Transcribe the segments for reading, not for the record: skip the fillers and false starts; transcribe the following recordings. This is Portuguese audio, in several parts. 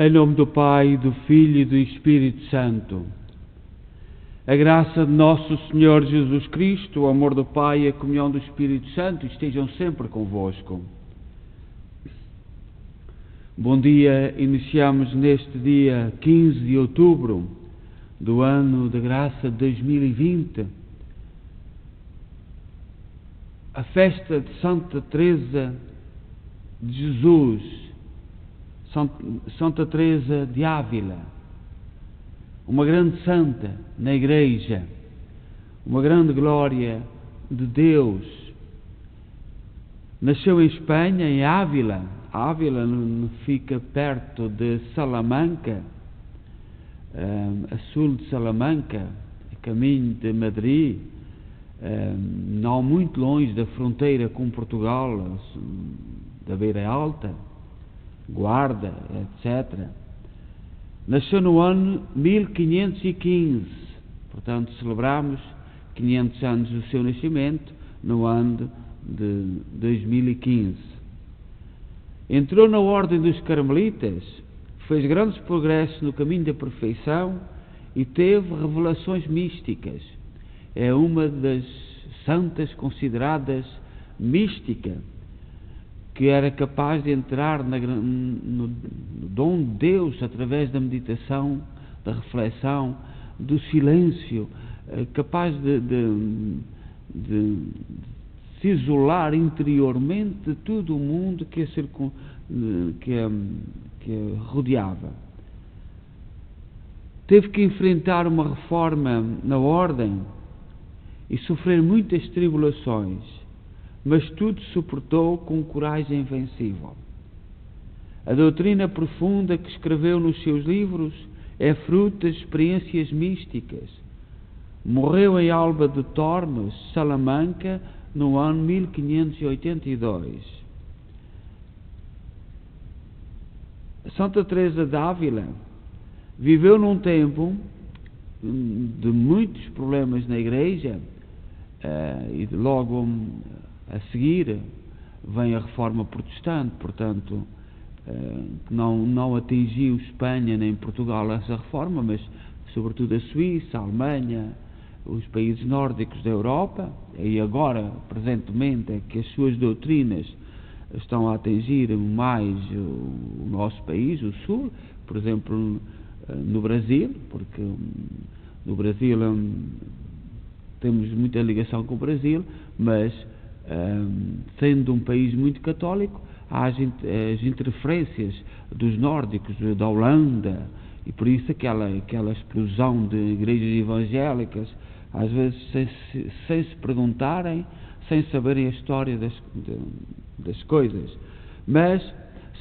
Em nome do Pai, do Filho e do Espírito Santo. A graça de nosso Senhor Jesus Cristo, o amor do Pai e a comunhão do Espírito Santo estejam sempre convosco. Bom dia, iniciamos neste dia 15 de outubro do ano de graça de 2020, a festa de Santa Teresa de Jesus, Santa Teresa de Ávila, uma grande santa na Igreja, uma grande glória de Deus. Nasceu em Espanha, em Ávila. Ávila fica perto de Salamanca, a sul de Salamanca, a caminho de Madrid, não muito longe da fronteira com Portugal, da Beira Alta, Guarda, etc. Nasceu no ano 1515, portanto celebramos 500 anos do seu nascimento no ano de 2015. Entrou na ordem dos Carmelitas, fez grandes progressos no caminho da perfeição e teve revelações místicas. É uma das santas consideradas mística, que era capaz de entrar no dom de Deus através da meditação, da reflexão, do silêncio, capaz de se isolar interiormente de todo o mundo que a rodeava. Teve que enfrentar uma reforma na ordem e sofrer muitas tribulações, mas tudo suportou com coragem invencível. A doutrina profunda que escreveu nos seus livros é fruto das experiências místicas. Morreu em Alba de Tormes, Salamanca, no ano 1582. Santa Teresa de Ávila viveu num tempo de muitos problemas na Igreja, e logo a seguir vem a Reforma Protestante, portanto não atingiu Espanha nem Portugal essa reforma, mas sobretudo a Suíça, a Alemanha, os países nórdicos da Europa, e agora, presentemente, é que as suas doutrinas estão a atingir mais o nosso país, o Sul, por exemplo, no Brasil, porque no Brasil temos muita ligação com o Brasil, mas sendo um país muito católico, há as interferências dos nórdicos, da Holanda, e por isso aquela explosão de igrejas evangélicas, às vezes sem se perguntarem, sem saberem a história das coisas. Mas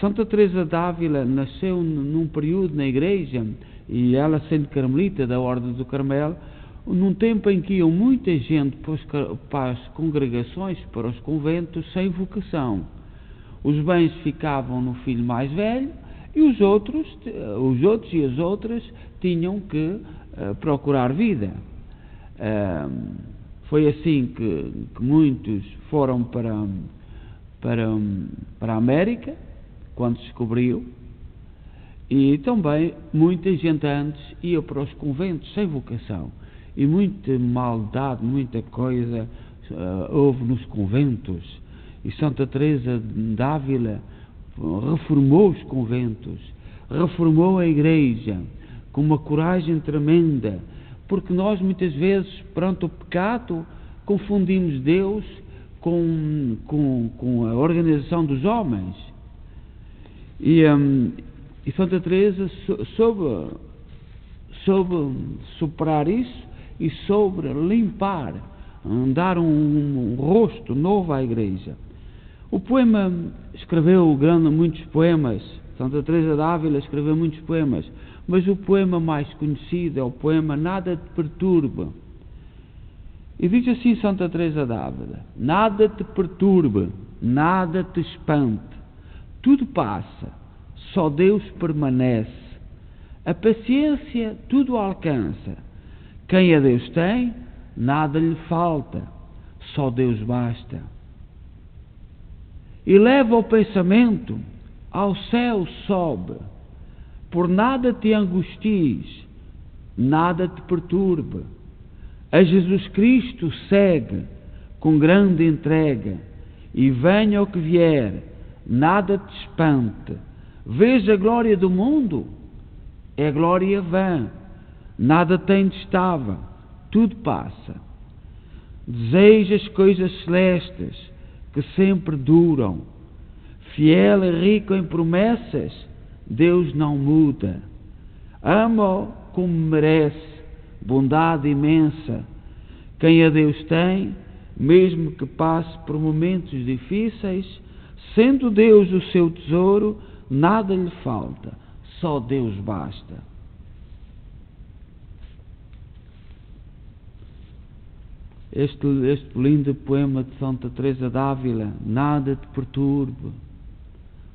Santa Teresa de Ávila nasceu num período na Igreja, e ela, sendo carmelita da Ordem do Carmelo, num tempo em que iam muita gente para as congregações, para os conventos, sem vocação. Os bens ficavam no filho mais velho, e os outros e as outras tinham que procurar vida. Foi assim que muitos foram para a América, quando se descobriu, e também muita gente antes ia para os conventos sem vocação. E muita maldade, muita coisa houve nos conventos. E Santa Teresa de Ávila reformou os conventos, reformou a Igreja com uma coragem tremenda, porque nós muitas vezes, perante o pecado, confundimos Deus com a organização dos homens. E Santa Teresa soube superar isso e soube limpar, dar um rosto novo à Igreja. O poema, escreveu muitos poemas, Santa Teresa de Ávila escreveu muitos poemas, mas o poema mais conhecido é o poema Nada te perturbe. E diz assim Santa Teresa de Ávila: nada te perturbe, nada te espante, tudo passa, só Deus permanece, a paciência tudo alcança, quem a Deus tem, nada lhe falta, só Deus basta. E leva o pensamento, ao céu sobe, Por nada te angusties, nada te perturbe. A Jesus Cristo segue com grande entrega, e venha o que vier, nada te espante. Vês a glória do mundo? É glória vã, nada tem de estável, tudo passa. Deseja as coisas celestes que sempre duram. Fiel e rico em promessas, Deus não muda. Ama-o como merece, bondade imensa. Quem a Deus tem, mesmo que passe por momentos difíceis, sendo Deus o seu tesouro, nada lhe falta, só Deus basta. Este lindo poema de Santa Teresa d'Ávila: nada te perturbe,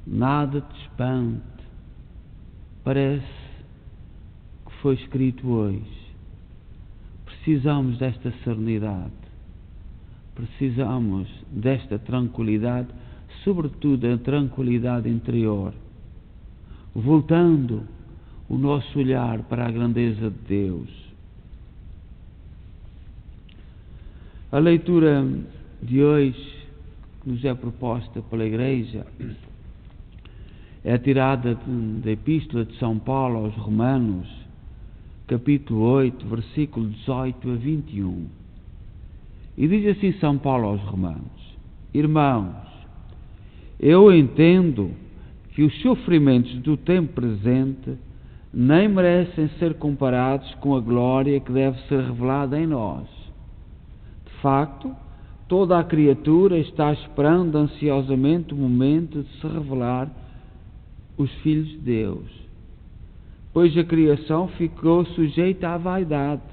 nada te espante, parece que foi escrito hoje. Precisamos desta serenidade, precisamos desta tranquilidade, sobretudo a tranquilidade interior, voltando o nosso olhar para a grandeza de Deus. A leitura de hoje, que nos é proposta pela Igreja, é tirada da Epístola de São Paulo aos Romanos, capítulo 8, versículo 18 a 21. E diz assim São Paulo aos Romanos: Irmãos, eu entendo que os sofrimentos do tempo presente nem merecem ser comparados com a glória que deve ser revelada em nós. De facto, toda a criatura está esperando ansiosamente o momento de se revelar os filhos de Deus, pois a criação ficou sujeita à vaidade,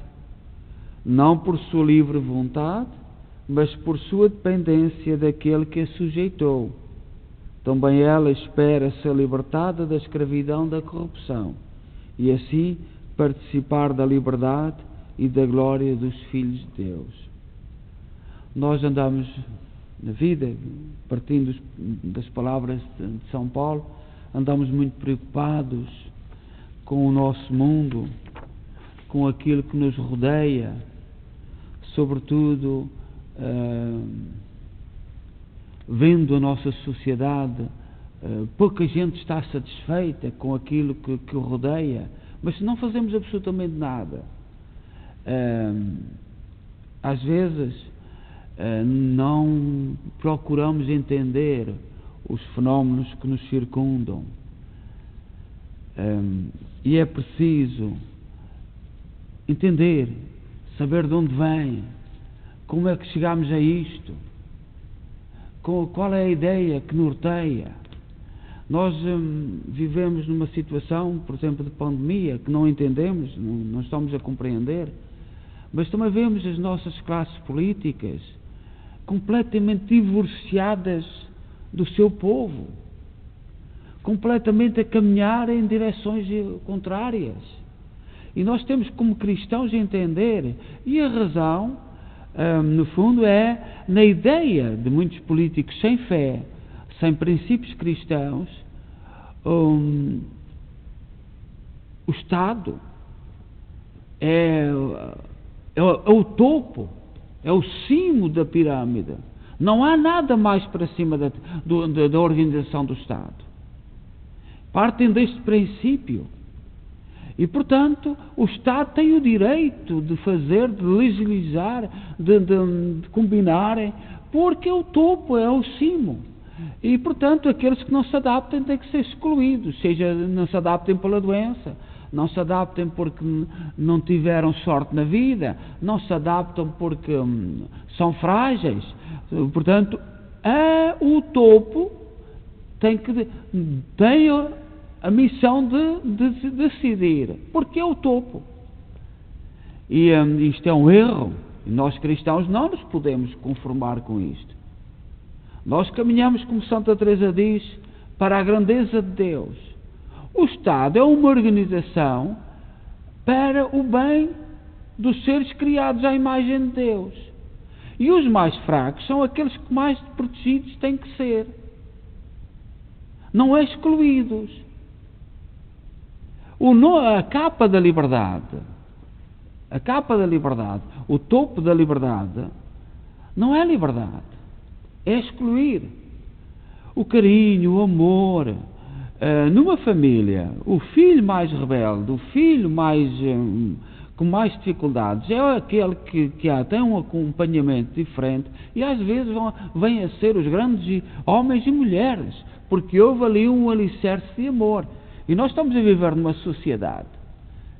não por sua livre vontade, mas por sua dependência daquele que a sujeitou. Também ela espera ser libertada da escravidão da corrupção, e assim participar da liberdade e da glória dos filhos de Deus. Nós andamos na vida, partindo das palavras de São Paulo, andamos muito preocupados com o nosso mundo, com aquilo que nos rodeia, sobretudo vendo a nossa sociedade, pouca gente está satisfeita com aquilo que o rodeia, mas não fazemos absolutamente nada. Às vezes não procuramos entender os fenómenos que nos circundam, e é preciso entender, saber de onde vem, como é que chegamos a isto, qual é a ideia que norteia. Nós vivemos numa situação, por exemplo, de pandemia, que não entendemos, não estamos a compreender, mas também vemos as nossas classes políticas completamente divorciadas do seu povo, completamente a caminhar em direções contrárias. E nós temos, como cristãos, entender, e a razão, no fundo, é na ideia de muitos políticos sem fé, sem princípios cristãos. O Estado é o topo, é o cimo da pirâmide. Não há nada mais para cima da organização do Estado. Partem deste princípio. E, portanto, o Estado tem o direito de fazer, de legislar, de combinarem, porque é o topo, é o cimo. E, portanto, aqueles que não se adaptem têm que ser excluídos, seja não se adaptem pela doença, não se adaptem porque não tiveram sorte na vida, não se adaptam porque são frágeis. Portanto, o topo tem a missão de decidir, porque é o topo. E isto é um erro, e nós cristãos não nos podemos conformar com isto. Nós caminhamos, como Santa Teresa diz, para a grandeza de Deus. O Estado é uma organização para o bem dos seres criados à imagem de Deus. E os mais fracos são aqueles que mais protegidos têm que ser. Não é excluídos. A capa da liberdade, o topo da liberdade, não é liberdade, é excluir. O carinho, o amor, numa família, o filho mais rebelde, o filho com mais dificuldades, é aquele que tem um acompanhamento diferente e às vezes vêm a ser os grandes homens e mulheres, porque houve ali um alicerce de amor. E nós estamos a viver numa sociedade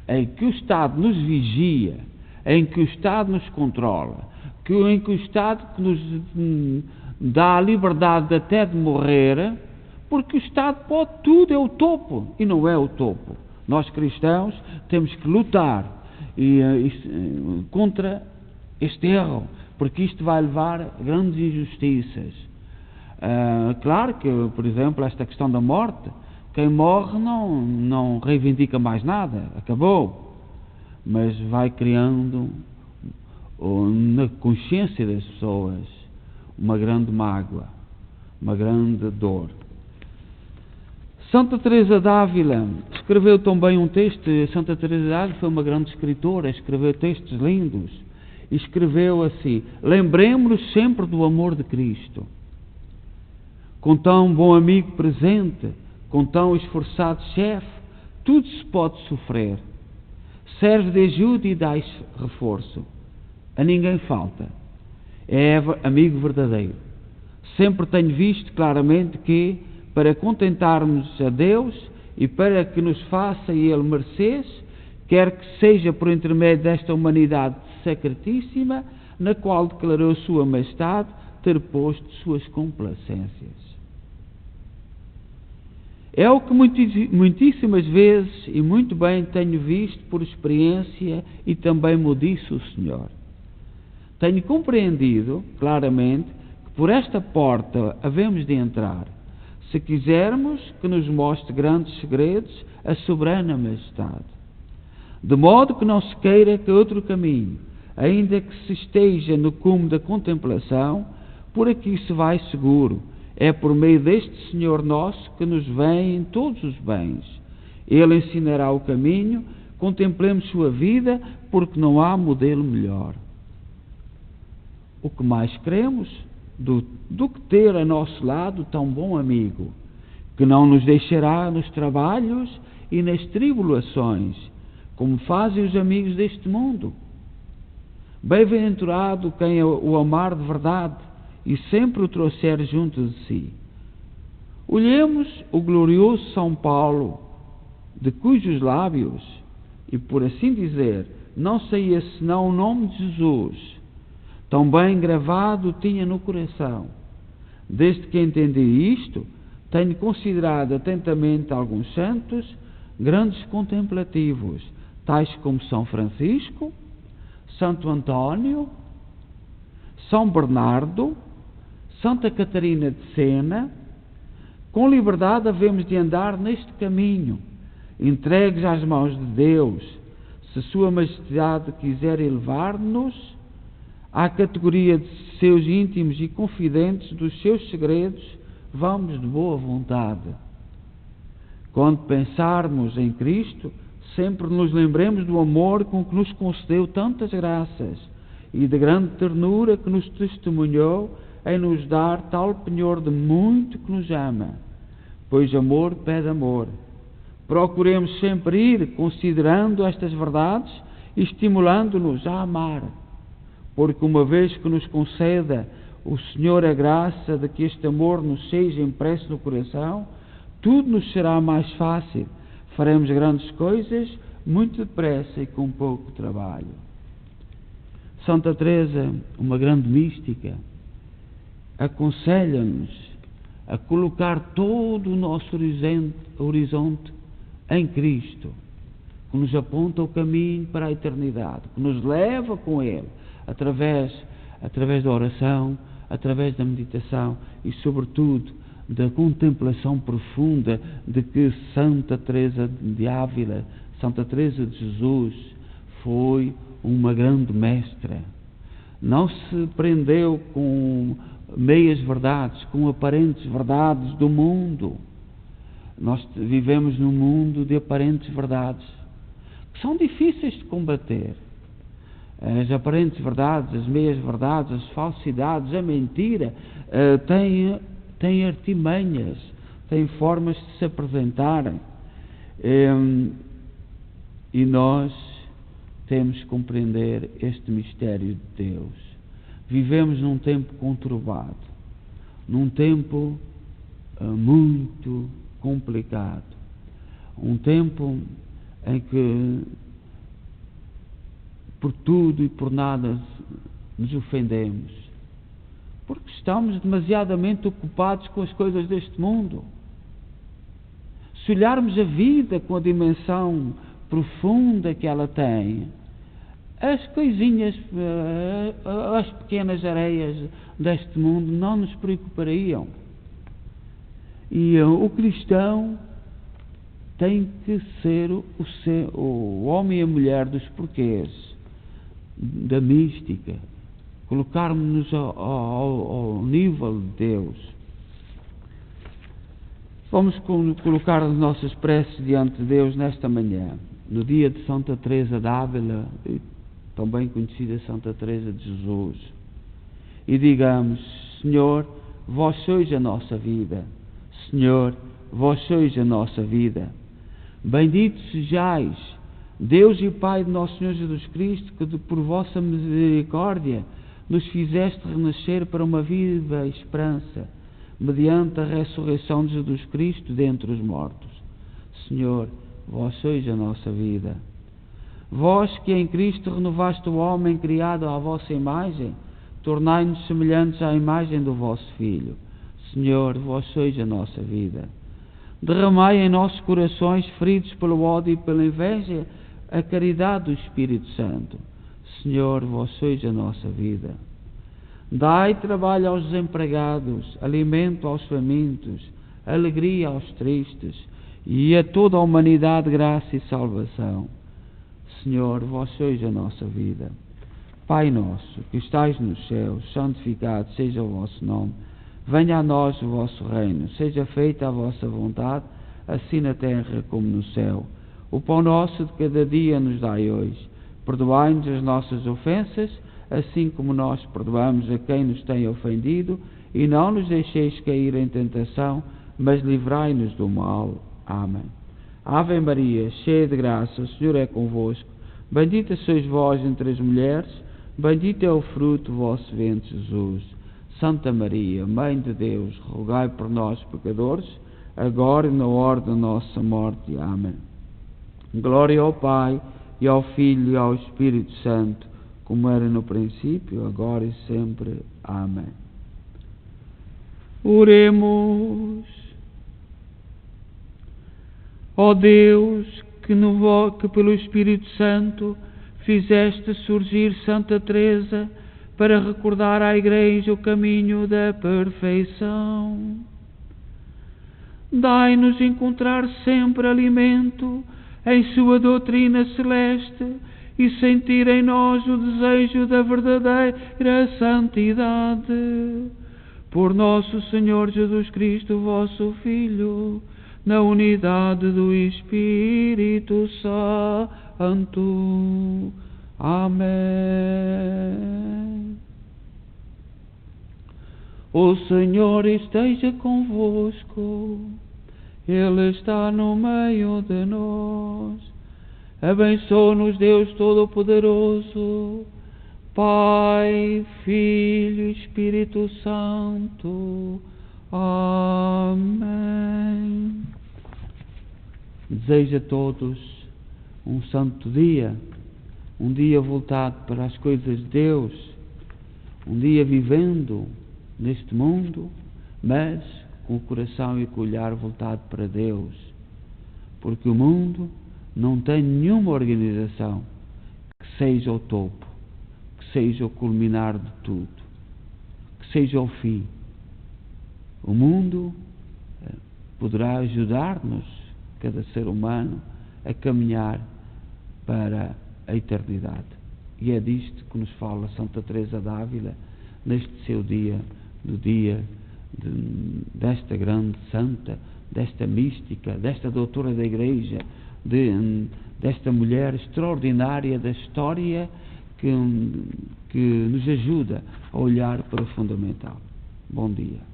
em que o Estado nos vigia, em que o Estado nos controla, em que o Estado nos dá a liberdade até de morrer, porque o Estado pode tudo, é o topo, e não é o topo. Nós cristãos temos que lutar contra este erro, porque isto vai levar a grandes injustiças. Claro que, por exemplo, esta questão da morte, quem morre não reivindica mais nada, acabou, mas vai criando na consciência das pessoas uma grande mágoa, uma grande dor. Santa Teresa d'Ávila escreveu também um texto. Santa Teresa d'Ávila foi uma grande escritora, escreveu textos lindos, e escreveu assim: lembremos-nos sempre do amor de Cristo. Com tão bom amigo presente, com tão esforçado chefe, tudo se pode sofrer. Serve de ajuda e dá reforço. A ninguém falta. É amigo verdadeiro. Sempre tenho visto claramente que, para contentarmos a Deus e para que nos faça Ele mercês, quer que seja por intermédio desta humanidade sacratíssima, na qual declarou Sua Majestade ter posto suas complacências. É o que muitíssimas vezes e muito bem tenho visto por experiência e também me disse o Senhor. Tenho compreendido claramente que por esta porta havemos de entrar, se quisermos que nos mostre grandes segredos a soberana Majestade. De modo que não se queira que outro caminho, ainda que se esteja no cume da contemplação, por aqui se vai seguro. É por meio deste Senhor nosso que nos vêm todos os bens. Ele ensinará o caminho, contemplemos sua vida, porque não há modelo melhor. O que mais queremos do que ter a nosso lado tão bom amigo, que não nos deixará nos trabalhos e nas tribulações, como fazem os amigos deste mundo. Bem-aventurado quem o amar de verdade e sempre o trouxer junto de si. Olhemos o glorioso São Paulo, de cujos lábios, e por assim dizer, não saía senão o nome de Jesus, tão bem gravado tinha no coração. Desde que entendi isto, tenho considerado atentamente alguns santos, grandes contemplativos, tais como São Francisco, Santo Antônio, São Bernardo, Santa Catarina de Sena. Com liberdade havemos de andar neste caminho, entregues às mãos de Deus. Se Sua Majestade quiser elevar-nos à categoria de seus íntimos e confidentes dos seus segredos, vamos de boa vontade. Quando pensarmos em Cristo, sempre nos lembremos do amor com que nos concedeu tantas graças e de grande ternura que nos testemunhou em nos dar tal penhor de muito que nos ama, pois amor pede amor. Procuremos sempre ir considerando estas verdades e estimulando-nos a amar, porque uma vez que nos conceda o Senhor a graça de que este amor nos seja impresso no coração, tudo nos será mais fácil, faremos grandes coisas muito depressa e com pouco trabalho. Santa Teresa, uma grande mística, aconselha-nos a colocar todo o nosso horizonte em Cristo, que nos aponta o caminho para a eternidade, que nos leva com Ele, através da oração, através da meditação e, sobretudo, da contemplação profunda de que Santa Teresa de Ávila, Santa Teresa de Jesus, foi uma grande mestra. Não se prendeu com meias verdades, com aparentes verdades do mundo. Nós vivemos num mundo de aparentes verdades que são difíceis de combater. As aparentes verdades, as meias verdades, as falsidades, a mentira têm artimanhas, têm formas de se apresentarem. E nós temos que compreender este mistério de Deus. Vivemos num tempo conturbado, num tempo muito complicado, um tempo em que por tudo e por nada nos ofendemos, porque estamos demasiadamente ocupados com as coisas deste mundo. Se olharmos a vida com a dimensão profunda que ela tem, as coisinhas, as pequenas areias deste mundo não nos preocupariam. E o cristão tem que ser o homem e a mulher dos porquês, da mística, colocarmos-nos ao nível de Deus. Vamos colocar as nossas preces diante de Deus nesta manhã, no dia de Santa Teresa d'Ávila, também conhecida Santa Teresa de Jesus, e digamos: Senhor, vós sois a nossa vida. Senhor, vós sois a nossa vida. Bendito sejais, Deus e Pai de nosso Senhor Jesus Cristo, que por vossa misericórdia nos fizeste renascer para uma viva esperança, mediante a ressurreição de Jesus Cristo dentre os mortos. Senhor, vós sois a nossa vida. Vós que em Cristo renovaste o homem criado à vossa imagem, tornai-nos semelhantes à imagem do vosso Filho. Senhor, vós sois a nossa vida. Derramai em nossos corações, feridos pelo ódio e pela inveja, a caridade do Espírito Santo. Senhor, vós sois a nossa vida. Dai trabalho aos desempregados, alimento aos famintos, alegria aos tristes, e a toda a humanidade graça e salvação. Senhor, vós sois a nossa vida. Pai nosso, que estais nos céus, santificado seja o vosso nome. Venha a nós o vosso reino, seja feita a vossa vontade, assim na terra como no céu. O pão nosso de cada dia nos dai hoje. Perdoai-nos as nossas ofensas, assim como nós perdoamos a quem nos tem ofendido, e não nos deixeis cair em tentação, mas livrai-nos do mal. Amém. Ave Maria, cheia de graça, o Senhor é convosco. Bendita sois vós entre as mulheres, bendito é o fruto do vosso ventre, Jesus. Santa Maria, Mãe de Deus, rogai por nós, pecadores, agora e na hora da nossa morte. Amém. Glória ao Pai, e ao Filho, e ao Espírito Santo, como era no princípio, agora e sempre. Amém. Oremos. Ó Deus, que pelo Espírito Santo fizeste surgir Santa Teresa para recordar à Igreja o caminho da perfeição, dai-nos encontrar sempre alimento em sua doutrina celeste e sentir em nós o desejo da verdadeira santidade. Por nosso Senhor Jesus Cristo, vosso Filho, na unidade do Espírito Santo. Amém. O Senhor esteja convosco, Ele está no meio de nós. Abençoe-nos Deus Todo-Poderoso, Pai, Filho e Espírito Santo. Amém. Desejo a todos um santo dia, um dia voltado para as coisas de Deus, um dia vivendo neste mundo, mas com o coração e com o olhar voltado para Deus, porque o mundo não tem nenhuma organização que seja o topo, que seja o culminar de tudo, que seja o fim. O mundo poderá ajudar-nos, cada ser humano, a caminhar para a eternidade. E é disto que nos fala Santa Teresa d'Ávila neste seu dia, no dia desta grande santa, desta mística, desta doutora da Igreja, desta mulher extraordinária da história que nos ajuda a olhar para o fundamental. Bom dia.